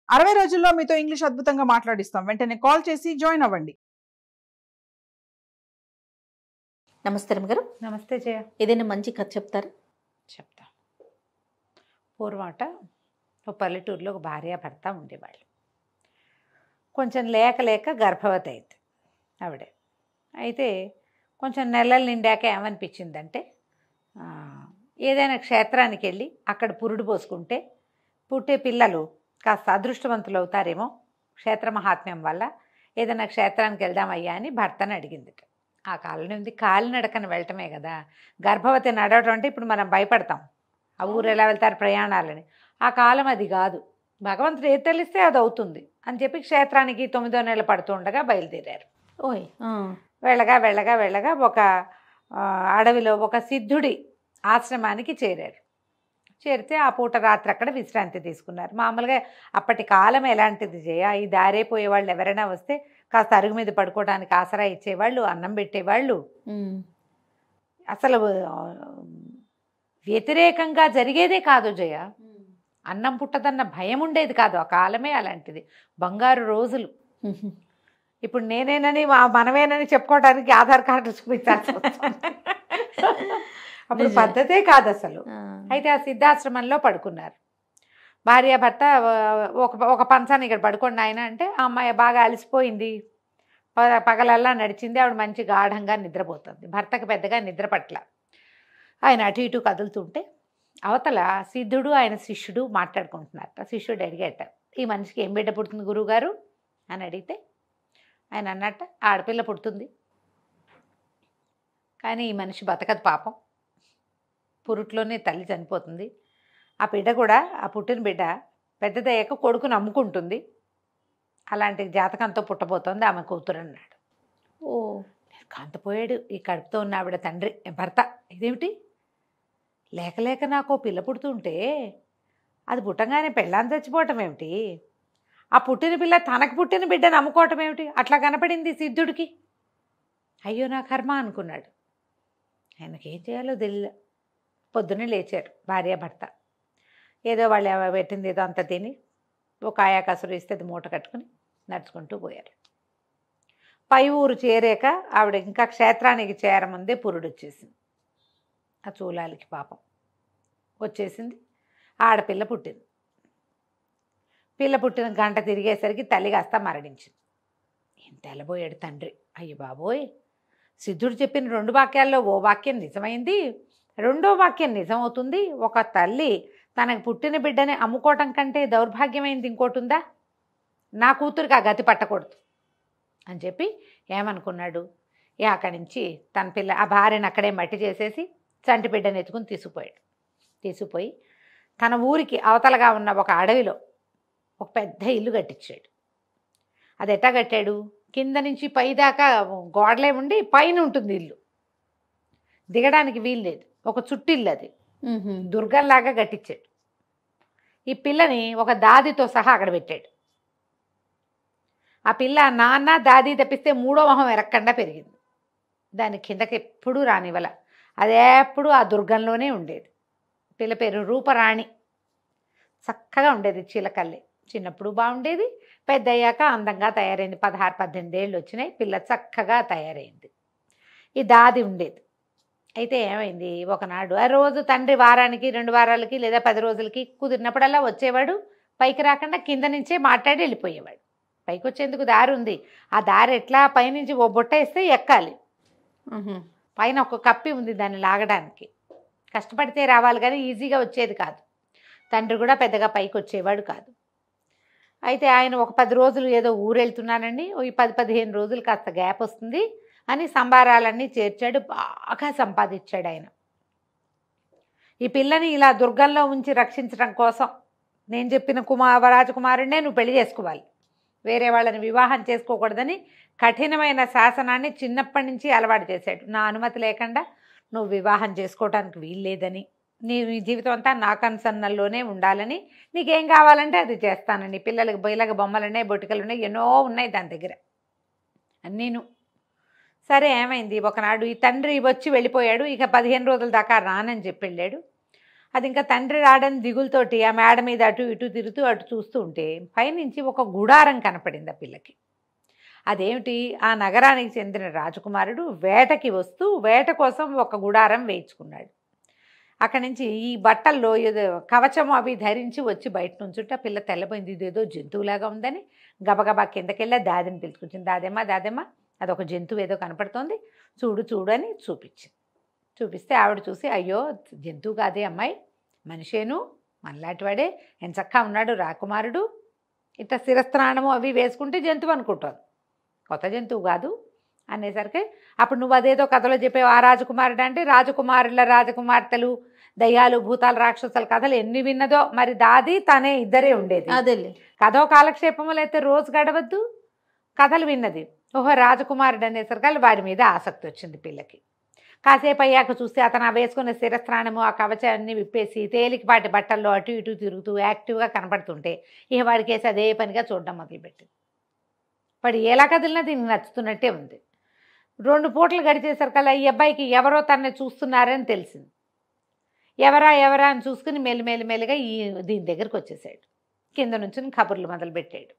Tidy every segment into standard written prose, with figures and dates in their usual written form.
60 రోజుల్లో మీతో ఇంగ్లీష్ అద్భుతంగా మాట్లాడిస్తాం. వెంటనే కాల్ చేసి జాయిన్ అవ్వండి. నమస్తే గారు. నమస్తే జయ. ఏదైనా మంచి కథ చెప్తారా? చెప్తా. పూర్వట ఒక పల్లెటూరులో ఒక భార్య భర్త ఉండేవాళ్ళు. కొంచెం లేక గర్భవతి అయింది ఆవిడే. అయితే కొంచెం నెలలు నిండాక ఏమనిపించిందంటే ఏదైనా క్షేత్రానికి వెళ్ళి అక్కడ పురుడు పోసుకుంటే పుట్టే పిల్లలు కాస్త అదృష్టవంతులు అవుతారేమో క్షేత్ర మహాత్మ్యం వల్ల, ఏదైనా క్షేత్రానికి వెళ్దామయ్యా అని భర్తను అడిగింది. ఆ కాలంలో ఉంది కాలినడకన వెళ్ళటమే కదా. గర్భవతి నడవటం అంటే ఇప్పుడు మనం భయపడతాం, ఆ ఊరు ఎలా వెళ్తారు ప్రయాణాలని. ఆ కాలం అది కాదు, భగవంతుడు ఏది తెలిస్తే అది అవుతుంది అని చెప్పి క్షేత్రానికి 9వ నెల పడుతుండగా బయలుదేరారు. ఓయ్. వెళ్ళగా ఒక అడవిలో ఒక సిద్ధుడి ఆశ్రమానికి చేరారు. చేరితే ఆ పూట రాత్రి అక్కడ విశ్రాంతి తీసుకున్నారు. మామూలుగా అప్పటి కాలం ఎలాంటిది చేయ, ఈ దారైపోయే వాళ్ళు ఎవరైనా వస్తే కాస్త అరుగు మీద పడుకోవడానికి ఆసరా ఇచ్చేవాళ్ళు, అన్నం పెట్టేవాళ్ళు. అసలు వ్యతిరేకంగా జరిగేదే కాదు జయ. అన్నం పుట్టదన్న భయం ఉండేది కాదు. ఆ కాలమే అలాంటిది, బంగారు రోజులు. ఇప్పుడు నేనేనని మనమేనని చెప్పుకోవడానికి ఆధార్ కార్డు చూపించాల్సి వస్తుంది. అప్పుడు పద్ధతే కాదు అసలు. అయితే ఆ సిద్ధాశ్రమంలో పడుకున్నారు భార్య భర్త. ఒక పంచాన్ని ఇక్కడ పడుకోండి ఆయన అంటే, ఆ అమ్మాయి బాగా అలసిపోయింది, పగలల్లా నడిచింది, ఆవిడ మంచి గాఢంగా నిద్రపోతుంది. భర్తకు పెద్దగా నిద్ర పట్ల. ఆయన అటు ఇటు కదులుతుంటే అవతల సిద్ధుడు ఆయన శిష్యుడు మాట్లాడుకుంటున్నారట. శిష్యుడు అడిగేట, ఈ మనిషికి ఏం బిడ్డ పుడుతుంది గురువుగారు అని అడిగితే ఆయన అన్నట్ట, ఆడపిల్ల పుడుతుంది కానీ ఈ మనిషి బతకదు పాపం, పురుట్లోనే తల్లి చనిపోతుంది. ఆ బిడ్డ కూడా, ఆ పుట్టిన బిడ్డ పెద్దదయ్యాక కొడుకుని అమ్ముకుంటుంది, అలాంటి జాతకంతో పుట్టబోతోంది ఆమె కూతురు అన్నాడు. ఓ, కాంతపోయాడు ఈ కడుపుతో ఉన్న ఆవిడ తండ్రి భర్త. ఇదేమిటి, లేక నాకు పిల్ల పుడుతుంటే అది పుట్టంగానే పెళ్ళాన్ని చచ్చిపోవటం ఏమిటి, ఆ పుట్టిన పిల్ల తనకు పుట్టిన బిడ్డను అమ్ముకోవటం ఏమిటి, అట్లా కనపడింది సిద్ధుడికి. అయ్యో నా కర్మ అనుకున్నాడు. ఆయనకి ఏం చేయాలో తెలియదు. పొద్దున్నే లేచారు భార్య భర్త. ఏదో వాళ్ళు పెట్టింది ఏదో అంత తిని ఒక ఆయాకసురు ఇస్తే అది మూట కట్టుకుని నడుచుకుంటూ పోయారు. పై ఊరు చేరాక ఆవిడ ఇంకా క్షేత్రానికి చేరముందే పురుడు వచ్చేసింది. ఆ చూలాలికి పాపం వచ్చేసింది. ఆడపిల్ల పుట్టింది. పిల్ల పుట్టిన గంట తిరిగేసరికి తల్లి కాస్త మరణించింది. ఏం తెల్లబోయాడు తండ్రి. అయ్యో బాబోయ్, సిద్ధుడు చెప్పిన 2 వాక్యాల్లో ఓ వాక్యం నిజమైంది, 2వ వాక్యం నిజమవుతుంది. ఒక తల్లి తనకు పుట్టిన బిడ్డని అమ్ముకోవటం కంటే దౌర్భాగ్యమైంది ఇంకోటి ఉందా, నా కూతురికి ఆ గతి పట్టకూడదు అని చెప్పి ఏమనుకున్నాడు, అక్కడి నుంచి తన పిల్ల ఆ భార్యను అక్కడే మట్టి చేసేసి చంటి బిడ్డను ఎత్తుకుని తీసుకుపోయి తన ఊరికి అవతలగా ఉన్న ఒక అడవిలో ఒక పెద్ద ఇల్లు కట్టించాడు. అది ఎట్టా కట్టాడు, కింద నుంచి పై దాకా గోడలే ఉండి పైన ఉంటుంది ఇల్లు, దిగడానికి వీలు లేదు, ఒక చుట్టిల్లు, అది దుర్గంలాగా కట్టించాడు. ఈ పిల్లని ఒక దాదితో సహా అక్కడ పెట్టాడు. ఆ పిల్ల నాన్న దాది తప్పిస్తే 3వ మొహం ఎరక్కండా పెరిగింది. దాని కిందకి ఎప్పుడూ రానివ్వల, అదే ఎప్పుడు ఆ దుర్గంలోనే ఉండేది. పిల్ల పేరు రూపరాణి. చక్కగా ఉండేది, చిలకల్లి. చిన్నప్పుడు బాగుండేది, పెద్ద అయ్యాక అందంగా తయారైంది. 16-18 ఏళ్ళు వచ్చినాయి, పిల్ల చక్కగా తయారైంది. ఈ దాది ఉండేది. అయితే ఏమైంది, ఒకనాడు ఆ రోజు తండ్రి వారానికి 2 వారాలకి లేదా 10 రోజులకి కుదిరినప్పుడల్లా వచ్చేవాడు. పైకి రాకుండా కింద నుంచే మాట్లాడి వెళ్ళిపోయేవాడు. పైకి వచ్చేందుకు దారి ఉంది, ఆ దారి ఎట్లా పైనుంచి ఓ బుట్ట వేస్తే ఎక్కాలి. పైన ఒక కప్పి ఉంది దాన్ని లాగడానికి, కష్టపడితే రావాలి కానీ ఈజీగా వచ్చేది కాదు. తండ్రి కూడా పెద్దగా పైకి వచ్చేవాడు కాదు. అయితే ఆయన ఒక 10 రోజులు ఏదో ఊరు వెళ్తున్నానండి, ఈ 10-15 రోజులు కాస్త గ్యాప్ వస్తుంది అని సంబారాలన్నీ చేర్చాడు. బాగా సంపాదించాడు ఆయన. ఈ పిల్లని ఇలా దుర్గంలో ఉంచి రక్షించడం కోసం నేను చెప్పిన రాజకుమారుడినే నువ్వు పెళ్లి చేసుకోవాలి, వేరే వాళ్ళని వివాహం చేసుకోకూడదని కఠినమైన శాసనాన్ని చిన్నప్పటి నుంచి అలవాటు చేశాడు. నా అనుమతి లేకుండా నువ్వు వివాహం చేసుకోవడానికి వీల్లేదని, నీ జీవితం అంతా నా కన్సన్నల్లోనే ఉండాలని, నీకేం కావాలంటే అది చేస్తానని. పిల్లలకి బొయ్యలకి బొమ్మలు ఉన్నాయి, బొటికలు ఉన్నాయి, ఎన్నో ఉన్నాయి దాని దగ్గర అన్నీను. సరే ఏమైంది, ఒకనాడు ఈ తండ్రి వచ్చి వెళ్ళిపోయాడు. ఇక 15 రోజుల దాకా రానని చెప్పి వెళ్ళాడు. అది ఇంకా తండ్రి రాడని దిగులతోటి ఆ మేడ మీద అటు ఇటు తిరుగుతూ అటు చూస్తూ ఉంటే పైనుంచి ఒక గుడారం కనపడింది ఆ పిల్లకి. అదేమిటి, ఆ నగరానికి చెందిన రాజకుమారుడు వేటకి వస్తూ వేట కోసం ఒక గుడారం వేయించుకున్నాడు. అక్కడి నుంచి ఈ బట్టల్లో ఏదో కవచం అవి ధరించి వచ్చి బయట నుంచుంటే ఆ పిల్ల తెల్లపోయింది, ఇదేదో జంతువులాగా ఉందని గబగబా కిందకెళ్ళి దాదిని పిలుచుకొచ్చింది. దాదేమ్మ అదొక జంతువు ఏదో కనపడుతోంది, చూడు చూడు అని చూపించింది. చూపిస్తే ఆవిడ చూసి, అయ్యో జంతువు కాదే అమ్మాయి, మనిషేను, మనలాంటి వాడే, ఎంచక్కా ఉన్నాడు రాకుమారుడు, ఇట్లా శిరస్త్రాణము అవి వేసుకుంటే జంతువు అనుకుంటాను, కొత్త జంతువు కాదు అనేసరికి అప్పుడు నువ్వు అదేదో కథలో చెప్పావు ఆ రాజకుమారుడు అంటే, రాజకుమారుల రాజకుమార్తెలు దయ్యాలు భూతాలు రాక్షసుల కథలు ఎన్ని విన్నదో, మరి దాది తనే ఇద్దరే ఉండేది. అదేలే కథో కాలక్షేపములు అయితే రోజు గడవద్దు, కథలు విన్నది. ఓహో రాజకుమారుడు అనేసరికి వాడి మీద ఆసక్తి వచ్చింది పిల్లకి. కాసేపు అయ్యాక చూస్తే అతను ఆ వేసుకున్న శిరస్త్రాణము ఆ కవచాన్ని విప్పేసి తేలికపాటి బట్టల్లో అటు ఇటు తిరుగుతూ యాక్టివ్గా కనపడుతుంటే ఇక వాడికేసి అదే పనిగా చూడడం మొదలుపెట్టింది. వాడు ఎలా కదిలినా దీనికి నచ్చుతున్నట్టే ఉంది. 2 పూటలు గడిచేసరికల్లా ఈ అబ్బాయికి ఎవరో తనని చూస్తున్నారని తెలిసింది. ఎవరా అని చూసుకుని మెల్లిమెల్లిగా దీని దగ్గరికి వచ్చేసాడు. కింద నుంచి కబుర్లు మొదలుపెట్టాడు.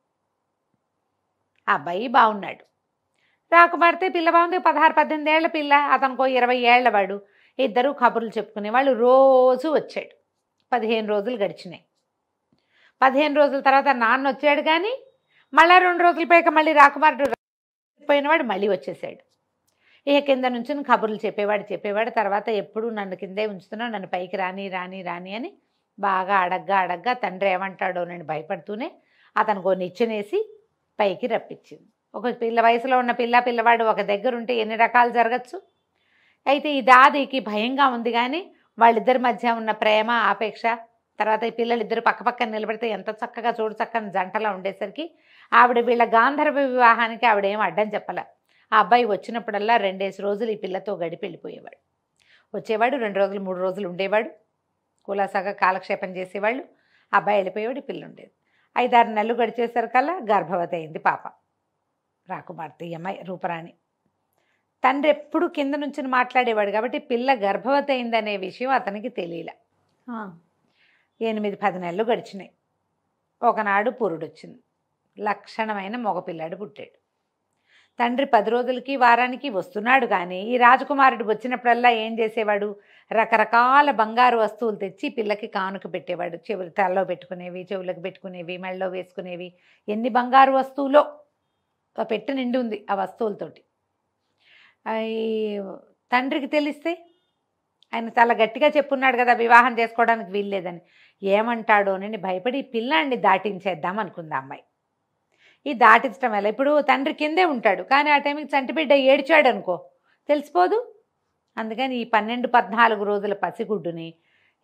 ఆ అబ్బాయి బాగున్నాడు, రాకుమారితే పిల్ల బాగుంది, 16-18 ఏళ్ల పిల్ల, అతనికో 20 ఏళ్ల వాడు. ఇద్దరు కబుర్లు చెప్పుకునేవాళ్ళు. రోజు వచ్చాడు. 15 రోజులు గడిచినాయి. 15 రోజుల తర్వాత నాన్న వచ్చాడు, కానీ మళ్ళీ 2 రోజుల పైక మళ్ళీ రాకుమారుడు పోయినవాడు మళ్ళీ వచ్చేసాడు. ఇక కింద నుంచి కబుర్లు చెప్పేవాడు. తర్వాత ఎప్పుడు నన్ను కిందే ఉంచుతున్నావు, నన్ను పైకి రాని అని బాగా అడగ్గా తండ్రి ఏమంటాడో నేను భయపడుతూనే అతనికి నిచ్చెనేసి పైకి రప్పించింది. ఒక వయసులో ఉన్న పిల్లవాడు ఒక దగ్గర ఉంటే ఎన్ని రకాలు జరగచ్చు. అయితే ఈ దాదికి భయంగా ఉంది, కానీ వాళ్ళిద్దరి మధ్య ఉన్న ప్రేమ ఆపేక్ష, తర్వాత ఈ పిల్లలిద్దరు పక్కపక్కన నిలబడితే ఎంత చక్కగా చూడు చక్కని జంటలా ఉండేసరికి ఆవిడ వీళ్ళ గాంధర్వ వివాహానికి ఆవిడేం అడ్డం చెప్పలే. ఆ అబ్బాయి వచ్చినప్పుడల్లా 2 రోజులు ఈ పిల్లతో గడిపి వెళ్ళిపోయేవాడు. వచ్చేవాడు 2 రోజులు 3 రోజులు ఉండేవాడు, కులాసాగా కాలక్షేపం చేసేవాళ్ళు. ఆ అబ్బాయి వెళ్ళిపోయేవాడు, ఈ పిల్ల ఉండేది. 5-6 నెలలు గడిచేసరికల్లా గర్భవతి అయింది పాప, రాకుమార్తె ఈ అమ్మాయి రూపరాణి. తండ్రి ఎప్పుడు కింద నుంచి మాట్లాడేవాడు కాబట్టి పిల్ల గర్భవతి అయిందనే విషయం అతనికి తెలియలే. 8-10 నెలలు గడిచినాయి. ఒకనాడు పురుడొచ్చింది. లక్షణమైన మగపిల్లాడు పుట్టాడు. తండ్రి 10 రోజులకి వారానికి వస్తున్నాడు, కానీ ఈ రాజకుమారుడు వచ్చినప్పుడల్లా ఏం చేసేవాడు, రకరకాల బంగారు వస్తువులు తెచ్చి పిల్లకి కానుక పెట్టేవాడు. తలలో పెట్టుకునేవి, చెవులకు పెట్టుకునేవి, మెళ్ళలో వేసుకునేవి, ఎన్ని బంగారు వస్తువులో పెట్టి నిండి ఉంది ఆ వస్తువులతోటి. ఈ తండ్రికి తెలిస్తే ఆయన చాలా గట్టిగా చెప్పున్నాడు కదా వివాహం చేసుకోవడానికి వీల్లేదని, ఏమంటాడో అని భయపడి పిల్లాన్ని దాటించేద్దాం అనుకుంది అమ్మాయి. ఈ దాటించడం వల్ల ఇప్పుడు తండ్రి కిందే ఉంటాడు, కానీ ఆ టైంకి చంటిబిడ్డ ఏడ్చాడు అనుకో తెలిసిపోదు. అందుకని ఈ 12-14 రోజుల పసిగుడ్డుని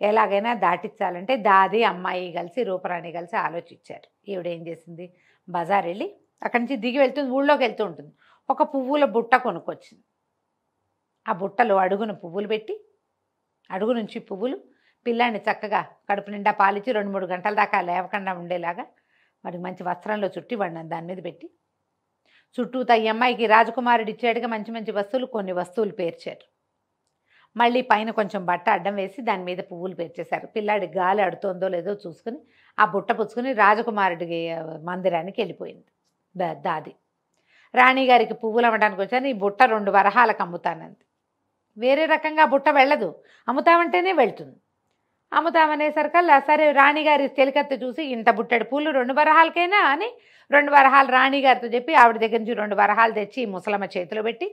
ఎలాగైనా దాటించాలంటే దాది అమ్మాయి కలిసి రూపరాణి కలిసి ఆలోచించారు. ఈవిడేం చేసింది, బజార్ వెళ్ళి అక్కడి నుంచి దిగి వెళ్తుంది, ఊళ్ళోకి వెళ్తూ ఉంటుంది. ఒక పువ్వుల బుట్ట కొనుక్కొచ్చింది. ఆ బుట్టలో అడుగున పువ్వులు పెట్టి, అడుగు నుంచి పువ్వులు, పిల్లాన్ని చక్కగా కడుపు నిండా పాలిచ్చి 2-3 గంటల దాకా లేవకుండా ఉండేలాగా వాడికి మంచి వస్త్రంలో చుట్టి వాడిని దాని మీద పెట్టి చుట్టూతా ఈ అమ్మాయికి రాజకుమారుడు ఇచ్చాడుగా మంచి మంచి వస్తువులు, కొన్ని వస్తువులు పేర్చారు. మళ్ళీ పైన కొంచెం బట్ట అడ్డం వేసి దాని మీద పువ్వులు పేర్చేశారు. పిల్లాడి గాలి అడుతోందో లేదో చూసుకుని ఆ బుట్ట పుచ్చుకుని రాజకుమారుడి మందిరానికి వెళ్ళిపోయింది దాది. రాణిగారికి పువ్వులు అమ్మడానికి వచ్చాను, ఈ బుట్ట 2 వరహాలకు అమ్ముతానంది. వేరే రకంగా బుట్ట వెళ్ళదు, అమ్ముతామంటేనే వెళ్తుంది. అమ్ముతామనేసరికల్లా సరే రాణిగారి తెలికత్తి చూసి ఇంత బుట్టడి పూలు 2 వరహాలకైనా అని 2 వరహాలు రాణిగారితో చెప్పి ఆవిడ దగ్గర నుంచి 2 వరహాలు తెచ్చి ముసలమ్మ చేతిలో పెట్టి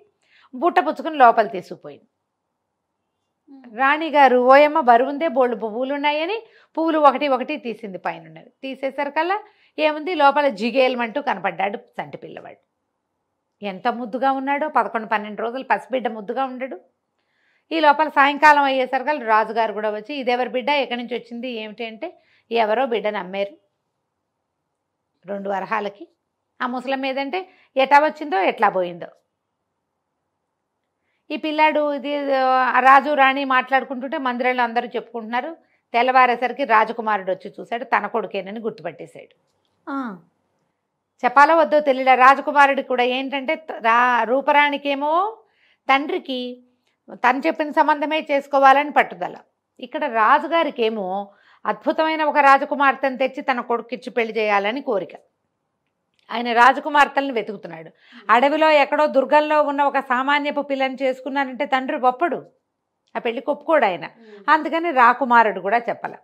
బుట్ట పుచ్చుకుని లోపల తీసుకుపోయింది. రాణిగారు ఓయమ్మ బరువుందే, బోళ్ళు పువ్వులు ఉన్నాయని పువ్వులు ఒకటి తీసింది పైన. తీసేసరికల్లా ఏముంది, లోపల జిగేలమంటూ కనపడ్డాడు చంటి పిల్లవాడు. ఎంత ముద్దుగా ఉన్నాడో, 11-12 రోజులు పసిబిడ్డ ముద్దుగా ఉండడు. ఈ లోపల సాయంకాలం అయ్యేసరికల్లా రాజుగారు కూడా వచ్చి ఇదెవరి బిడ్డ, ఎక్కడి నుంచి వచ్చింది ఏమిటి అంటే, ఎవరో బిడ్డను అమ్మారు 2 వరహాలకి. ఆ ముసలం ఏదంటే ఎట్లా వచ్చిందో ఎట్లా పోయిందో. ఈ పిల్లాడు ఇది రాజు రాణి మాట్లాడుకుంటుంటే మందిరంలో అందరూ చెప్పుకుంటున్నారు. తెల్లవారేసరికి రాజకుమారుడు వచ్చి చూశాడు, తన కొడుకేనని గుర్తుపట్టేశాడు. చెప్పాలో వద్దో తెలియలే రాజకుమారుడికి కూడా. ఏంటంటే రూపరాణికేమో తండ్రికి తను చెప్పిన సంబంధమే చేసుకోవాలని పట్టుదల, ఇక్కడ రాజుగారికి ఏమో అద్భుతమైన ఒక రాజకుమార్తెను తెచ్చి తన కొడుకిచ్చి పెళ్లి చేయాలని కోరిక. ఆయన రాజకుమార్తెలను వెతుకుతున్నాడు. అడవిలో ఎక్కడో దుర్గంలో ఉన్న ఒక సామాన్యపు పిల్లని చేసుకున్నానంటే తండ్రి ఒప్పడు, ఆ పెళ్లికి ఒప్పుకోడు ఆయన. అందుకని రాకుమారుడు కూడా చెప్పాల.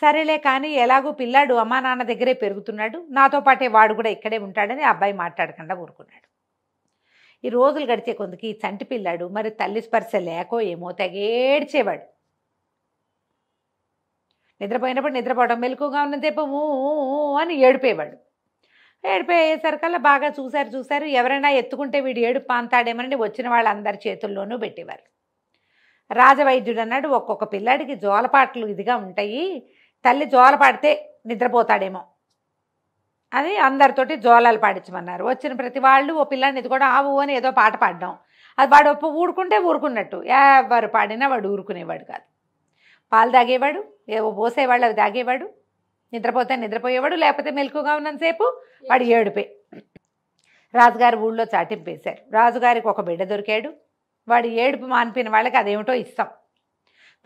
సరేలే కానీ ఎలాగూ పిల్లాడు అమ్మా నాన్న దగ్గరే పెరుగుతున్నాడు, నాతో పాటే వాడు కూడా ఇక్కడే ఉంటాడని అబ్బాయి మాట్లాడకుండా ఊరుకున్నాడు. ఈ రోజులు గడిచే కొందుకి ఈ చంటి పిల్లాడు మరి తల్లి స్పర్శ లేకో ఏమో తెగేడ్చేవాడు. నిద్రపోయినప్పుడు నిద్రపోవడం, మెలకుగా ఉన్నదేపో అని ఏడిపోయేవాడు. ఏడిపోయేసరికల్లా బాగా చూశారు, ఎవరైనా ఎత్తుకుంటే వీడు ఏడుపు పాంతాడేమని వచ్చిన వాళ్ళందరి చేతుల్లోనూ పెట్టేవారు. రాజవైద్యుడు అన్నాడు, ఒక్కొక్క పిల్లాడికి జోలపాట్లు ఇదిగా ఉంటాయి, తల్లి జోల పాడితే నిద్రపోతాడేమో అని అందరితోటి జోలాలు పాడించమన్నారు. వచ్చిన ప్రతి వాళ్ళు ఓ పిల్లాడిని ఇది కూడా ఆవు అని ఏదో పాట పాడడం, అది వాడు ఊరుకుంటే ఊరుకున్నట్టు, ఎవరు పాడినా వాడు ఊరుకునేవాడు కాదు. పాలు తాగేవాడు, ఏవో పోసేవాళ్ళు అవి తాగేవాడు, నిద్రపోతే నిద్రపోయేవాడు, లేకపోతే మెలకుగా ఉన్నంతసేపు వాడు ఏడుపే. రాజుగారి ఊళ్ళో చాటింపేశారు. రాజుగారికి ఒక బిడ్డ దొరికాడు. వాడు ఏడుపు మానిపిన వాళ్ళకి అదేమిటో ఇస్తాం.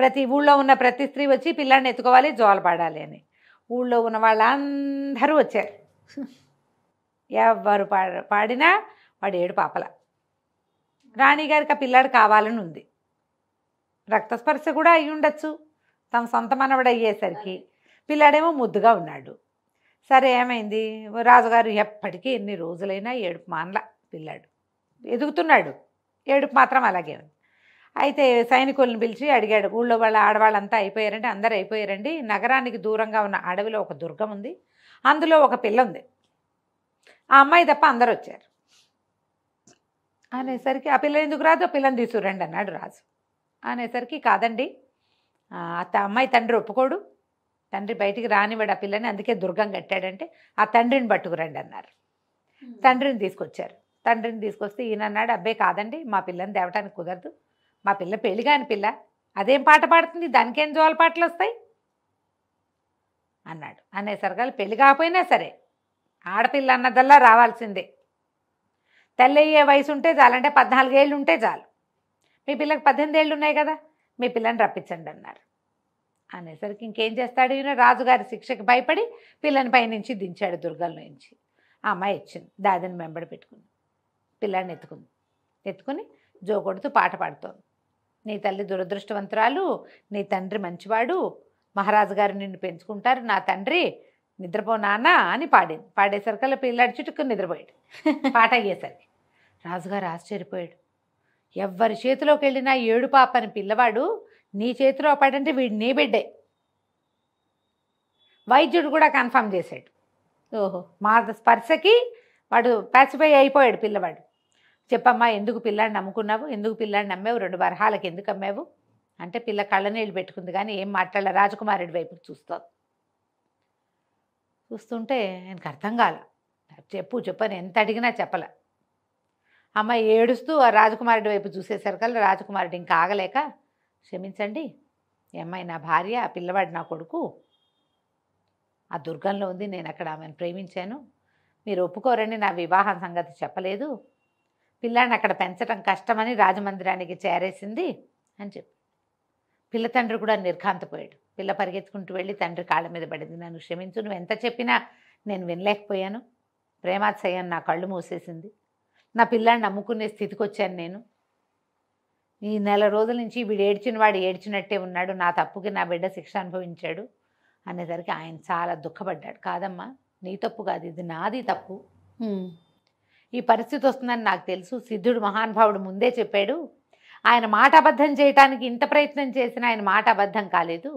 ప్రతి ఊళ్ళో ఉన్న ప్రతి స్త్రీ వచ్చి పిల్లాడిని ఎత్తుకోవాలి, జోల పాడాలి అని. ఊళ్ళో ఉన్న వాళ్ళందరూ వచ్చారు. ఎవరు పాడినా వాడు ఏడుపు ఆపల. రాణిగారికి ఆ పిల్లాడు కావాలని ఉంది. రక్తస్పర్శ కూడా అయి ఉండొచ్చు, తమ సొంత మనవడు అయ్యేసరికి. పిల్లాడేమో ముద్దుగా ఉన్నాడు. సరే ఏమైంది, రాజుగారు ఎప్పటికీ ఎన్ని రోజులైనా ఏడుపు మానల. పిల్లాడు ఎదుగుతున్నాడు, ఏడుపు మాత్రం అలాగే ఉంది. అయితే సైనికులను పిలిచి అడిగాడు, ఊళ్ళో వాళ్ళ ఆడవాళ్ళంతా అయిపోయారంటే అందరూ అయిపోయారండి, నగరానికి దూరంగా ఉన్న అడవిలో ఒక దుర్గం ఉంది, అందులో ఒక పిల్ల ఉంది, ఆ అమ్మాయి తప్ప అందరూ వచ్చారు అనేసరికి, ఆ పిల్ల ఎందుకు రాదు, ఆ పిల్లని తీసుకురండి అన్నాడు రాజు. అనేసరికి కాదండి, అమ్మాయి తండ్రి ఒప్పుకోడు, తండ్రి బయటికి రానివాడు ఆ పిల్లని, అందుకే దుర్గం కట్టాడంటే ఆ తండ్రిని పట్టుకురండి అన్నారు. తండ్రిని తీసుకొచ్చారు. తండ్రిని తీసుకొస్తే ఈయన అన్నాడు, అబ్బాయి కాదండి, మా పిల్లని తేవటానికి కుదరదు, మా పిల్ల పెళ్లి కాని పిల్ల, అదేం పాట పాడుతుంది, దానికేం జోల పాటలు వస్తాయి అన్నాడు. అనేసరికి పెళ్లి కాకపోయినా సరే ఆడపిల్ల అన్నదల్లా రావాల్సిందే, తల్లి అయ్యే వయసు ఉంటే చాలంటే 14 ఏళ్ళు ఉంటే చాలు, మీ పిల్లకి 18 ఏళ్ళు ఉన్నాయి కదా, మీ పిల్లని రప్పించండి అన్నారు. అనేసరికి ఇంకేం చేస్తాడు ఈయన, రాజుగారి శిక్షకి భయపడి పిల్లని పైనుంచి దించాడు దుర్గంలో నుంచి. ఆ అమ్మాయి ఇచ్చింది, దాదిని వెంబడి పెట్టుకుంది, పిల్లాన్ని ఎత్తుకుని జో కొడుతూ పాట పాడుతోంది. నీ తల్లి దురదృష్టవంతురాలు, నీ తండ్రి మంచివాడు, మహారాజు గారు నిన్ను పెంచుకుంటారు, నా తండ్రి నిద్రపో నాన్న అని పాడింది. పాడేసరికల్లా పిల్లాడి చుట్టుకుని నిద్రపోయాడు. పాట అయ్యేసరికి రాజుగారు ఆశ్చర్యపోయాడు. ఎవ్వరి చేతిలోకి వెళ్ళినా ఏడు పాపని పిల్లవాడు నీ చేతిలో పడంటే వీడు నీ బిడ్డే. వైద్యుడు కూడా కన్ఫర్మ్ చేశాడు. ఓహో, మా స్పర్శకి వాడు ప్యాసిఫై అయిపోయాడు పిల్లవాడు. చెప్పమ్మా, ఎందుకు పిల్లాడిని నమ్ముకున్నావు, ఎందుకు పిల్లాడిని నమ్మావు, 2 వరహాలకు ఎందుకు అమ్మావు అంటే పిల్ల కళ్ళనీళ్ళు పెట్టుకుంది కానీ ఏం మాట్లాడలే, రాజకుమారుడి వైపుకి చూస్తుంటే ఆయనకు అర్థం కాల. చెప్పని ఎంత అడిగినా చెప్పలే. అమ్మాయి ఏడుస్తూ ఆ రాజకుమారుడి వైపు చూసేసరికల్లా రాజకుమారుడు ఇంకా ఆగలేక, క్షమించండి, ఈ అమ్మాయి నా భార్య, ఆ పిల్లవాడు నా కొడుకు, ఆ దుర్గంలో ఉంది, నేను అక్కడ ఆమెను ప్రేమించాను, మీరు ఒప్పుకోరని నా వివాహం సంగతి చెప్పలేదు, పిల్లాడిని అక్కడ పెంచడం కష్టమని రాజమందిరానికి చేరేసింది అని చెప్పి. పిల్ల తండ్రి కూడా నిర్ఘాంతపోయాడు. పిల్ల పరిగెత్తుకుంటూ వెళ్ళి తండ్రి కాళ్ళ మీద పడింది, నన్ను క్షమించు, నువ్వు ఎంత చెప్పినా నేను వినలేకపోయాను, ప్రేమాత్సయం నా కళ్ళు మూసేసింది, నా పిల్లాడిని నమ్ముకునే స్థితికి వచ్చాను నేను, ఈ 4 రోజుల నుంచి వీడు ఏడ్చిన వాడు ఏడ్చినట్టే ఉన్నాడు, నా తప్పుకి నా బిడ్డ శిక్ష అనుభవించాడు అనేసరికి ఆయన చాలా దుఃఖపడ్డాడు. కాదమ్మా, నీ తప్పు కాదు, ఇది నాది తప్పు, ఈ పరిస్థితి వస్తుందని నాకు తెలుసు, సిద్ధుడు మహానుభావుడు ముందే చెప్పాడు, ఆయన మాట అబద్ధం చేయటానికి ఇంత ప్రయత్నం చేసినా ఆయన మాట అబద్ధం కాలేదు,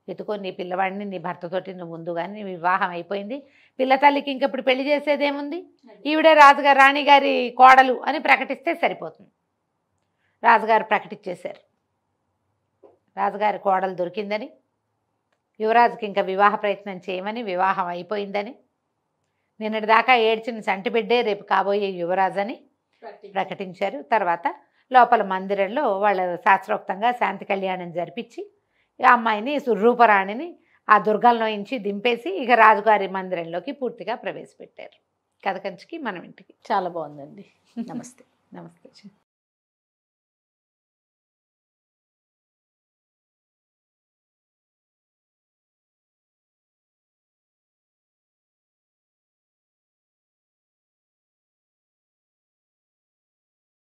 ఎత్తుకో నీ పిల్లవాడిని, నీ భర్తతోటి నువ్వు ముందుగానే నీ వివాహం అయిపోయింది, పిల్ల తల్లికి ఇంకెప్పుడు పెళ్లి చేసేదేముంది, ఈవిడే రాజుగారు రాణిగారి కోడలు అని ప్రకటిస్తే సరిపోతుంది. రాజుగారు ప్రకటించేశారు, రాజుగారి కోడలు దొరికిందని, యువరాజుకి ఇంకా వివాహ ప్రయత్నం చేయమని, వివాహం అయిపోయిందని, నిన్నటి దాకా ఏడ్చిన చంటి బిడ్డే రేపు కాబోయే యువరాజని ప్రకటించారు. తర్వాత లోపల మందిరంలో వాళ్ళ శాస్త్రోక్తంగా శాంతి కళ్యాణం జరిపించి ఆ అమ్మాయిని రూపరాణిని ఆ దుర్గంలో నుంచి దింపేసి ఇక రాజుగారి మందిరంలోకి పూర్తిగా ప్రవేశపెట్టారు. కథ కంచికి మనం ఇంటికి. చాలా బాగుందండి. నమస్తే. నమస్తే.